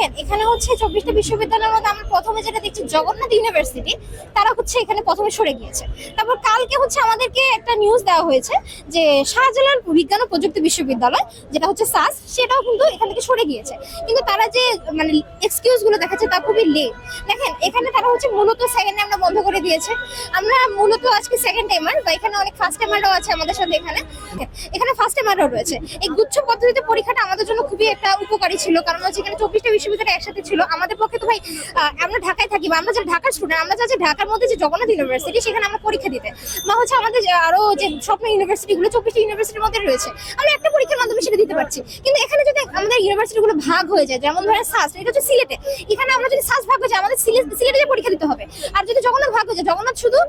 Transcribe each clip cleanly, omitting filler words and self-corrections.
দেখেন এখানে হচ্ছে 24টা বিশ্ববিদ্যালয়ের মধ্যে আমরা প্রথমে যেটা দেখছি জগন্নাথ ইউনিভার্সিটি, তারা হচ্ছে এখানে প্রথমে সরে গিয়েছে। তারপর কালকে হচ্ছে আমাদেরকে একটা নিউজ দেওয়া হয়েছে যে শাহজালাল বিজ্ঞান ও প্রযুক্তি বিশ্ববিদ্যালয়, যেটা হচ্ছে সাস, সেটাও কিন্তু এখান থেকে সরে গিয়েছে। কিন্তু তারা যে মানে এক্সকিউজ গুলো দেখাচ্ছে তা খুবই লেট। দেখেন এখানে তারা হচ্ছে মূলত সেকেন্ড টাইমটা বন্ধ করে দিয়েছে। আমরা মূলত আজকে সেকেন্ড টাইমার বা এখানে অনেক ফার্স্ট টাইমারও আছে আমাদের সাথে। এখানে ফার্স্ট টাইমারও রয়েছে। এই গুচ্ছ পদ্ধতিতে পরীক্ষাটা আমাদের জন্য খুবই একটা উপকারী ছিল, কারণ হচ্ছে এখানে 24টা বিশ্ববিদ্যালয় একসাথে ছিল। আমাদের পক্ষে তো ভাই আমরা ঢাকায় থাকি বা আমরা যারা ঢাকার স্টুডেন্ট, আমরা যাচ্ছি ঢাকার মধ্যে যে জগন্নাথ ইউনিভার্সিটি সেখানে আমরা পরীক্ষা দিতে, বা হচ্ছে আমাদের আরো যে স্বপ্ন ইউনিভার্সিটি গুলো 24টা ইউনিভার্সিটির মধ্যে রয়েছে, আমরা একটা পরীক্ষার মাধ্যমে সেটা দিতে পারছি। কিন্তু এখানে যদি আমাদের ইউনিভার্সিটি গুলো ভাগ হয়ে যায়, যেমন ধরেন সাস, এটা হচ্ছে সিলেটে, এখানে আমরা যদি সাস ভাগ হয়ে যায় আমাদের সিলেটে যে পরীক্ষা দিতে হবে। আর যদি জগন্নাথ ভাগ হয়ে যায়, জগন্নাথ শুধু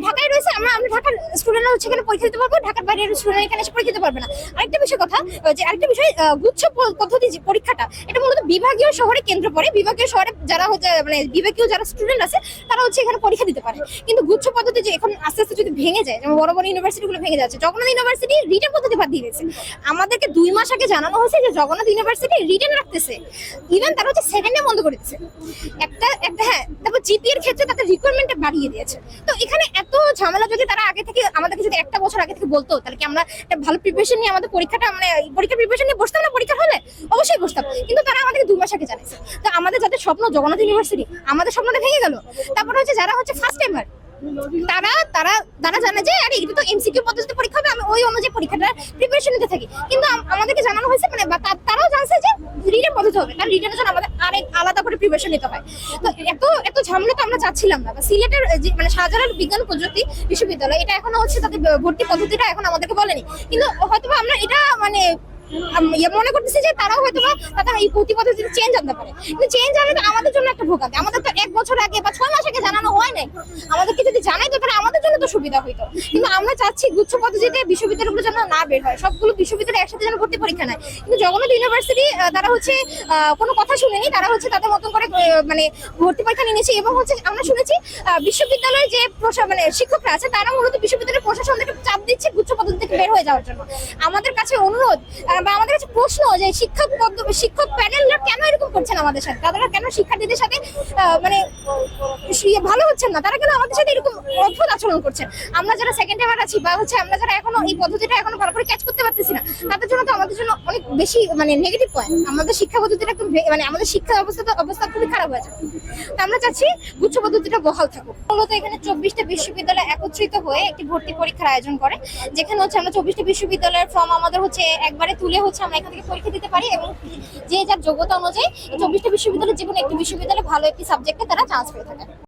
ঢাকায় রয়েছে, আমরা ঢাকার স্টুডেন্টরা হচ্ছে এখানে পরীক্ষা দিতে পারবো, ঢাকার বাইরের স্টুডেন্ট এখানে এসে পরীক্ষা দিতে পারবে না। আরেকটা বিষয় কথা, যে আরেকটা বিষয়, গুচ্ছ পদ্ধতি যে পরীক্ষাটা, এটা মূলত বিভাগীয় শহরে কেন্দ্র করে, বিভাগীয় শহরে যারা হচ্ছে মানে বিভাগীয় যারা স্টুডেন্ট আছে তারা হচ্ছে এখানে পরীক্ষা দিতে পারে। কিন্তু গুচ্ছ পদ্ধতি যে এখন আস্তে আস্তে যদি ভেঙে যায়, যেমন বড় বড় ইউনিভার্সিটি গুলো ভেঙে যাচ্ছে, জগন্নাথ ইউনিভার্সিটি রিটেন পদ্ধতি বাদ দিয়ে দিয়েছে। আমাদেরকে 2 মাস আগে জানানো হয়েছে যে জগন্নাথ ইউনিভার্সিটি রিটেন রাখতেছে, ইভেন তারা হচ্ছে সেকেন্ডে বন্ধ করে দিচ্ছে একটা হ্যাঁ। তারপর জিপি এর ক্ষেত্রে তাদের রিকোয়ারমেন্টটা বাড়িয়ে দিয়েছে। তো এখানে এত ঝামেলা যদি তারা আগে থেকে আমাদেরকে যদি 1টা বছর আগে থেকে বলতো, তাহলে কি আমরা একটা ভালো প্রিপারেশন নিয়ে আমাদের পরীক্ষাটা মানে পরীক্ষার প্রিপারেশন নিয়ে বসতাম না? পরীক্ষা হলে অবশ্যই বসতাম, কিন্তু তারা আমাদেরকে 2 মাস আগে জানাইছে। তো আমাদের যাদের স্বপ্ন জগন্নাথ ইউনিভার্সিটি, আমাদের স্বপ্নটা ভেঙে গেল। তারপর হচ্ছে যারা হচ্ছে ফার্স্ট টাইমার, তারা তারা তারা জানে যে আরে এটা তো এমসিকিউ পদ্ধতিতে পরীক্ষা হবে, আমি ওই অনুযায়ী পরীক্ষাটা প্রিপারেশন নিতে থাকি। কিন্তু আমাদেরকে জানানো হয়েছে মানে তারাও জানছে যে রিটেন পদ্ধতি হবে, কারণ রিটেনের জন্য আমাদের আরেক আলাদা করে প্রিপারেশন নিতে হয়। তো এত ঝামেলা তো আমরা চাচ্ছিলাম না। সিলেটের মানে শাহজালাল বিজ্ঞান প্রযুক্তি বিশ্ববিদ্যালয়, এটা এখনো হচ্ছে তাদের ভর্তি পদ্ধতিটা এখন আমাদেরকে বলেনি, কিন্তু হয়তো আমরা এটা মানে মনে করতেছি যে তারাও হয়তো তাদের এই প্রতি পদ্ধতিতে চেঞ্জ আনতে পারে। কিন্তু চেঞ্জ আনলে তো আমাদের জন্য একটা ভোগান্তি। আমাদের তো 1 বছর আগে বা 6 মাস আগে জানানো হয় নাই, আমাদেরকে যদি জানাই তো তাহলে আমাদের জন্য তো সুবিধা হইতো। কিন্তু আমরা চাচ্ছি গুচ্ছ পদ্ধতিতে বিশ্ববিদ্যালয়গুলো যেন না বের হয়, সবগুলো বিশ্ববিদ্যালয় একসাথে যেন ভর্তি পরীক্ষা নেয়। কিন্তু জগন্নাথ ইউনিভার্সিটি তারা হচ্ছে কোনো কথা শুনেনি, তারা হচ্ছে তাদের মতন করে মানে ভর্তি পরীক্ষা নিয়েছে। এবং হচ্ছে আমরা শুনেছি বিশ্ববিদ্যালয়ের যে মানে শিক্ষকরা আছে তারা মূলত বিশ্ববিদ্যালয়ের প্রশাসনকে চাপ দিচ্ছে গুচ্ছ পদ্ধতি থেকে বের হয়ে যাওয়ার জন্য। আমাদের কাছে অনুরোধ বা আমাদের কাছে প্রশ্ন যে শিক্ষক প্যানেলরা কেন এরকম করছেন আমাদের সাথে, তারা কেন শিক্ষার্থীদের সাথে মানে ভালো হচ্ছেন না, তারা কেন আমাদের সাথে এরকম অদ্ভুত আচরণ করছেন। আমরা যারা সেকেন্ড টাইমার আছি বা হচ্ছে আমরা যারা এখনো এই পদ্ধতিটা এখনো ভালো করে ক্যাচ করতে পারতেছি না, তাদের জন্য তো আমাদের জন্য অনেক বেশি মানে নেগেটিভ পয়েন্ট। আমাদের শিক্ষা পদ্ধতিটা একটু মানে আমাদের শিক্ষা অবস্থা খুবই খারাপ হয়ে যায়। তো আমরা চাচ্ছি গুচ্ছ পদ্ধতিটা বহাল থাকুক। মূলত এখানে 24টা বিশ্ববিদ্যালয় একত্রিত হয়ে একটি ভর্তি পরীক্ষার আয়োজন করে, যেখানে হচ্ছে আমরা 24টা বিশ্ববিদ্যালয়ের ফর্ম আমাদের হচ্ছে একবারে তুলে হচ্ছে আমরা এখান থেকে পরীক্ষা দিতে পারি, এবং যে যার যোগ্যতা অনুযায়ী 24টা বিশ্ববিদ্যালয়ের জীবনে একটি বিশ্ববিদ্যালয়ে ভালো একটি সাবজেক্টে তারা চান্স পেয়ে থাকে।